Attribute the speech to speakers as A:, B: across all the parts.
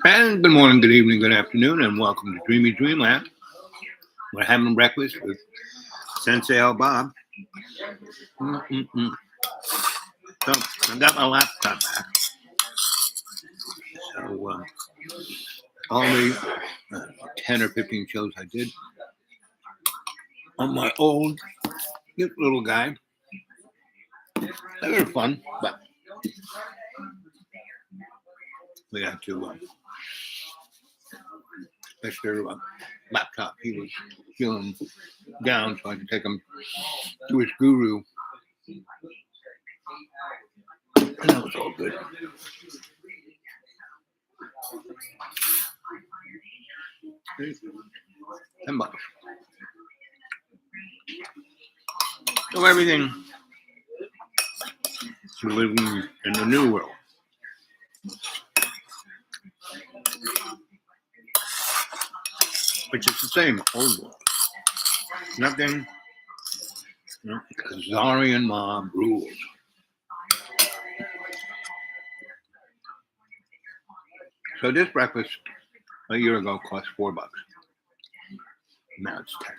A: And good morning, good evening, good afternoon, and welcome to Dreamy Dreamland. We're having breakfast with Sensei L. Bob. So I got my laptop back. So all the 10 or 15 shows I did on my old cute little guy, they were fun, but we had to fix their laptop. He was feeling down, so I had to take him to his guru. And that was all good. $10. So everything we're living in the new world. Which is the same old world. Nothing. Czarian mob rules. So this breakfast a year ago cost $4. Now it's 10.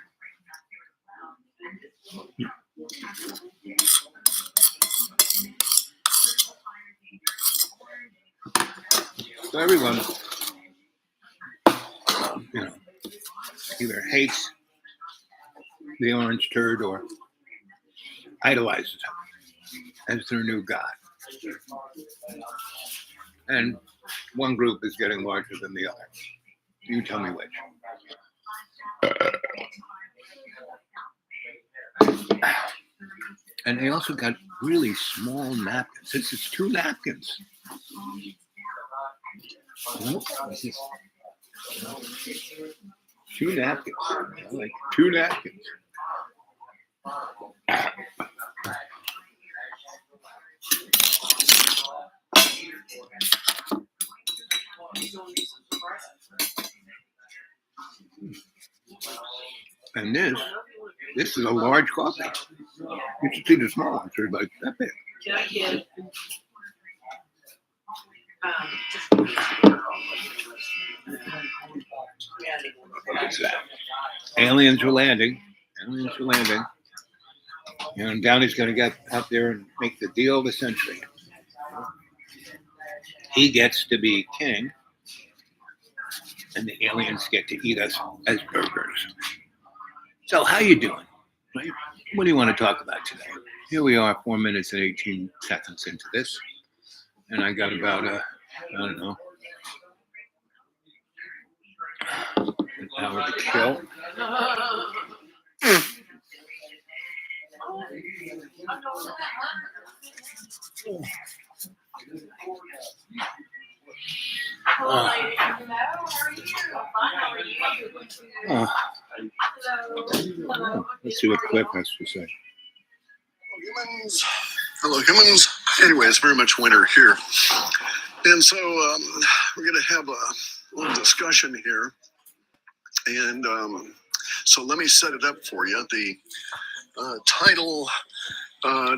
A: So everyone, either hates the orange turd or idolizes him as their new god. And one group is getting larger than the other. You tell me which. And they also got really small napkins. This is 2 napkins. This is 2 napkins. Like 2 napkins. And this is a large coffee. You should see the small ones. They're like that big.
B: Can I get
A: What's that? Aliens are landing. And Downey's going to get out there and make the deal of the century. He gets to be king, and the aliens get to eat us as burgers. So how you doing? What do you want to talk about today? Here we are, 4 minutes and 18 seconds into this. And I got about, an hour to kill. Let's see what Cliff has to say.
C: Hello, humans. Anyway, it's very much winter here. And so we're going to have a little discussion here. And So let me set it up for you. The title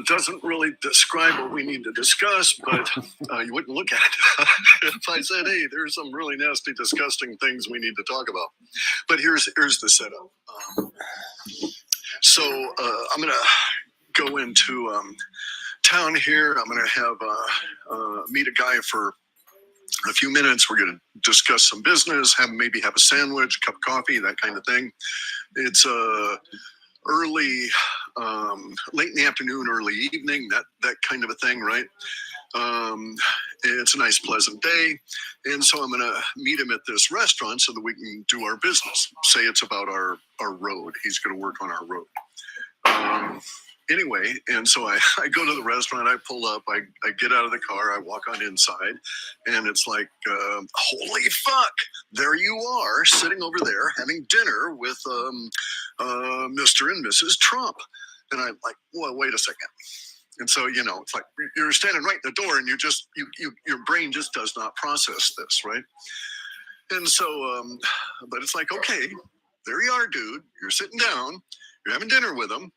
C: doesn't really describe what we need to discuss, but you wouldn't look at it if I said, hey, there's some really nasty, disgusting things we need to talk about. But here's the setup. So I'm going to go into town here. I'm going to have meet a guy for a few minutes. We're going to discuss some business, maybe have a sandwich, a cup of coffee, that kind of thing. It's early, late in the afternoon, early evening, that kind of a thing, right? It's a nice, pleasant day. And so I'm going to meet him at this restaurant so that we can do our business. Say it's about our road. He's going to work on our road. Anyway, and so I go to the restaurant, I pull up, I get out of the car, I walk on inside, and it's like, holy fuck, there you are, sitting over there having dinner with Mr. and Mrs. Trump. And I'm like, well, wait a second. And so, it's like you're standing right in the door and your brain just does not process this, right? And so, but it's like, okay, there you are, dude. You're sitting down, you're having dinner with them.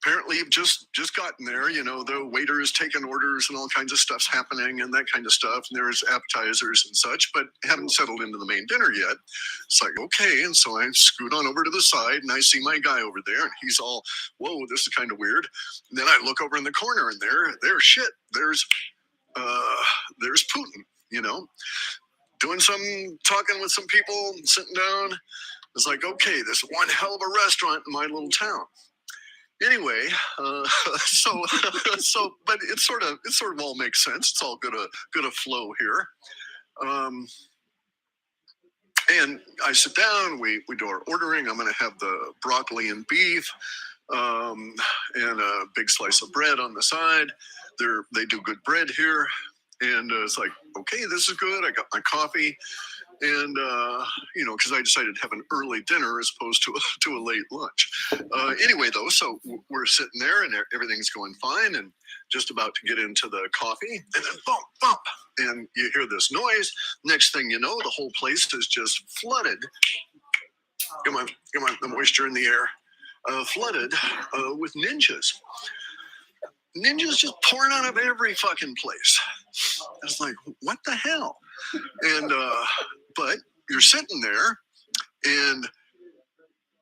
C: Apparently you've just gotten there, the waiter is taking orders and all kinds of stuff's happening and that kind of stuff. And there's appetizers and such, but haven't settled into the main dinner yet. It's like, okay. And so I scoot on over to the side and I see my guy over there and he's all, whoa, this is kind of weird. And then I look over in the corner and there's shit. There's Putin, doing talking with some people, sitting down. It's like, okay, this is one hell of a restaurant in my little town. Anyway, so, but it sort of all makes sense. It's all gonna flow here. And I sit down. We do our ordering. I'm gonna have the broccoli and beef, and a big slice of bread on the side. They do good bread here, and it's like, okay, this is good. I got my coffee. And, because I decided to have an early dinner as opposed to a late lunch. Anyway, though, so we're sitting there and everything's going fine and just about to get into the coffee. And then bump, bump. And you hear this noise. Next thing you know, the whole place is just flooded. Come on, the moisture in the air. Flooded with ninjas. Ninjas just pouring out of every fucking place. It's like, what the hell? And, but you're sitting there and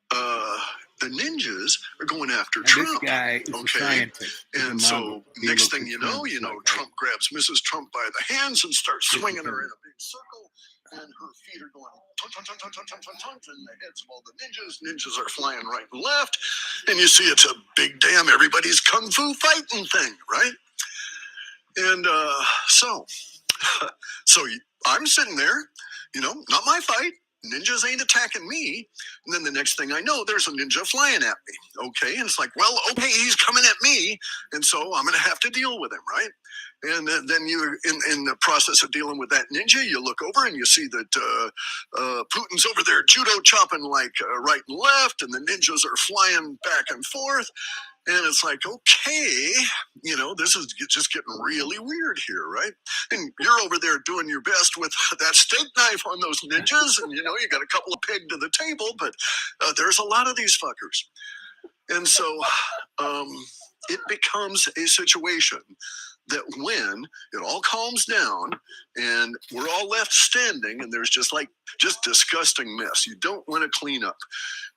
C: the ninjas are going after Trump.
A: This guy is a scientist.
C: And so next thing you know, Trump grabs Mrs. Trump by the hands and starts swinging her in a big circle. And her feet are going tunk, tunk, tunk, tunk, tunk, tunk, tunk, and the heads of all the ninjas. Ninjas are flying right and left. And you see it's a big damn everybody's kung fu fighting thing, right? And so I'm sitting there, not my fight. Ninjas ain't attacking me. And then the next thing I know, there's a ninja flying at me. Okay. And it's like, well, okay, he's coming at me. And so I'm going to have to deal with him, right? And then you, in the process of dealing with that ninja, you look over and you see that Putin's over there judo chopping like right and left, and the ninjas are flying back and forth. And it's like, okay, this is just getting really weird here, right? And you're over there doing your best with that steak knife on those ninjas, and you got a couple of pegged to the table, but there's a lot of these fuckers. And so it becomes a situation that when it all calms down and we're all left standing and there's just disgusting mess, you don't want to clean up.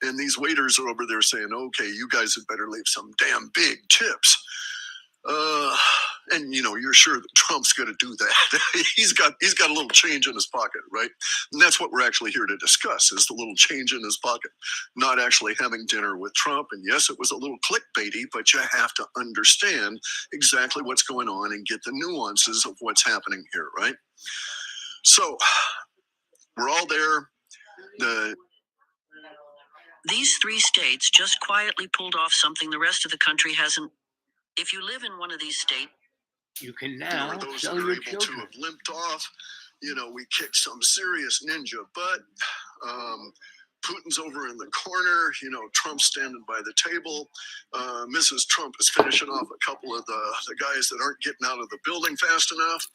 C: And these waiters are over there saying, okay, you guys had better leave some damn big tips. And you're sure that Trump's going to do that. he's got a little change in his pocket, right? And that's what we're actually here to discuss, is the little change in his pocket, not actually having dinner with Trump. And yes, it was a little clickbaity, but you have to understand exactly what's going on and get the nuances of what's happening here, right? So we're all there.
B: These 3 states just quietly pulled off something the rest of the country hasn't. If you live in one of these states,
A: you can now
C: those
A: sell
C: that are
A: your
C: able
A: children.
C: to have limped off. We kicked some serious ninja butt. Putin's over in the corner. Trump's standing by the table. Mrs. Trump is finishing off a couple of the guys that aren't getting out of the building fast enough.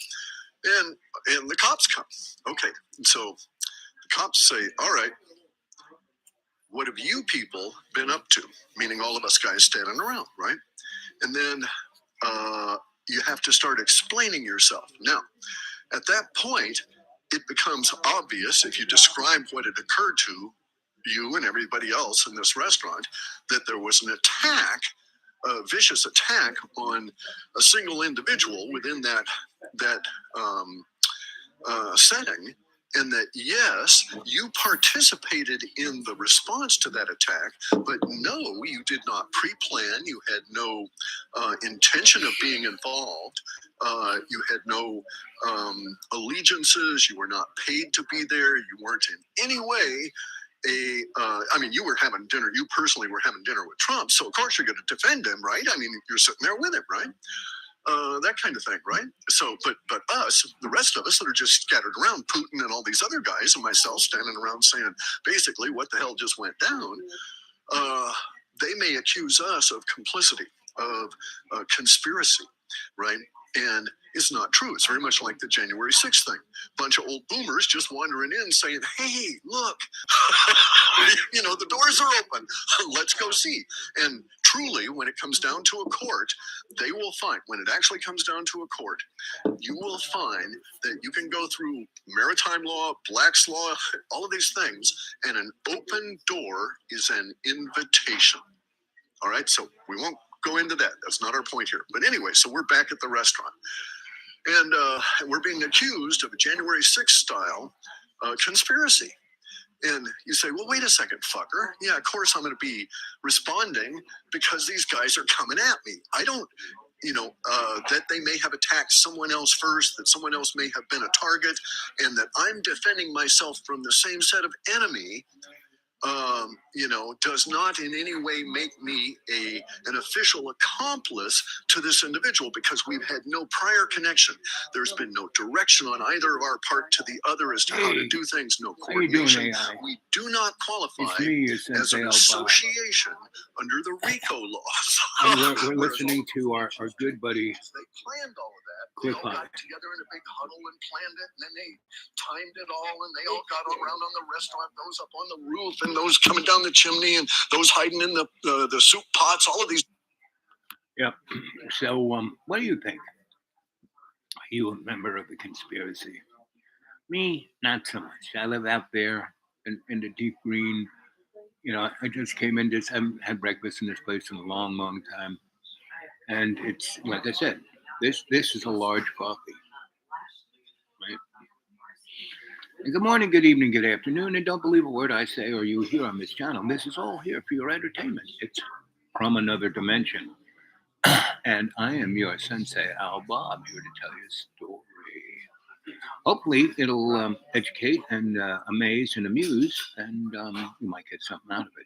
C: And the cops come. Okay, and so the cops say, all right, what have you people been up to? Meaning all of us guys standing around, right? And then you have to start explaining yourself. Now, at that point, it becomes obvious if you describe what had occurred to you and everybody else in this restaurant that there was an attack, a vicious attack on a single individual within that setting, and that yes, you participated in the response to that attack, but no, you did not pre-plan. You had no intention of being involved. You had no allegiances. You were not paid to be there. You weren't in any way I mean, you were having dinner. You personally were having dinner with Trump, so of course you're going to defend him, right? I mean, you're sitting there with him, right? That kind of thing, right? So, but us, the rest of us that are just scattered around, Putin and all these other guys, and myself standing around saying, basically, what the hell just went down? They may accuse us of complicity, of conspiracy, right? And it's not true. It's very much like the January 6th thing. Bunch of old boomers just wandering in saying, hey, look, you know, the doors are open. Let's go see. And truly, when it comes down to a court, they will find, when it actually comes down to a court, you will find that you can go through maritime law, Black's law, all of these things, and an open door is an invitation. All right, so we won't go into that. That's not our point here. But anyway, so we're back at the restaurant. And we're being accused of a January 6th style conspiracy. And you say, well, wait a second, fucker. Yeah, of course I'm going to be responding because these guys are coming at me. I don't, you know, that they may have attacked someone else first, that someone else may have been a target, and that I'm defending myself from the same set of enemy, you know, does not in any way make me an official accomplice to this individual, because we've had no prior connection. There's been no direction on either of our part to the other as to how to do things, no coordination. We do not qualify as an association under the RICO laws.
A: And we're listening to our good buddy.
C: They planned all of that. They all got together in a big huddle and planned it, and then they timed it all, and they all got around on the restaurant, those up on the roof, and those coming down the chimney, and those hiding in the soup pots, all of these.
A: Yep. So, what do you think? Are you a member of the conspiracy? Me, not so much. I live out there in the deep green. You know, I just came in, just haven't had breakfast in this place in a long, long time. And it's, like I said, this is a large coffee. Right? And good morning, good evening, good afternoon, and don't believe a word I say or you hear on this channel. This is all here for your entertainment. It's from another dimension. And I am your sensei, ALLL, here to tell you a story. Hopefully, it'll educate and amaze and amuse, and you might get something out of it.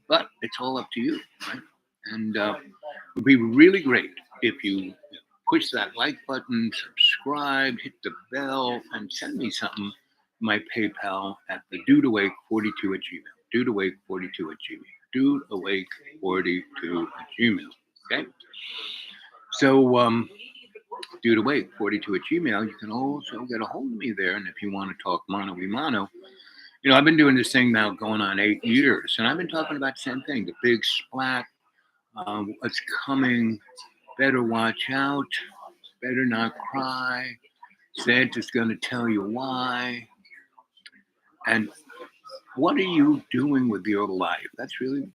A: But it's all up to you, right? And it would be really great if you push that like button, subscribe, hit the bell, and send me something. My PayPal at the dudeawake42@gmail. Dudeawake42@gmail. Dudeawake42@gmail. Okay. So, dudeawake42@gmail. You can also get a hold of me there, and if you want to talk mano a mano, you know, I've been doing this thing now going on 8 years, and I've been talking about the same thing: the big splat, what's coming. Better watch out. Better not cry. Santa's going to tell you why. And what are you doing with your life? That's really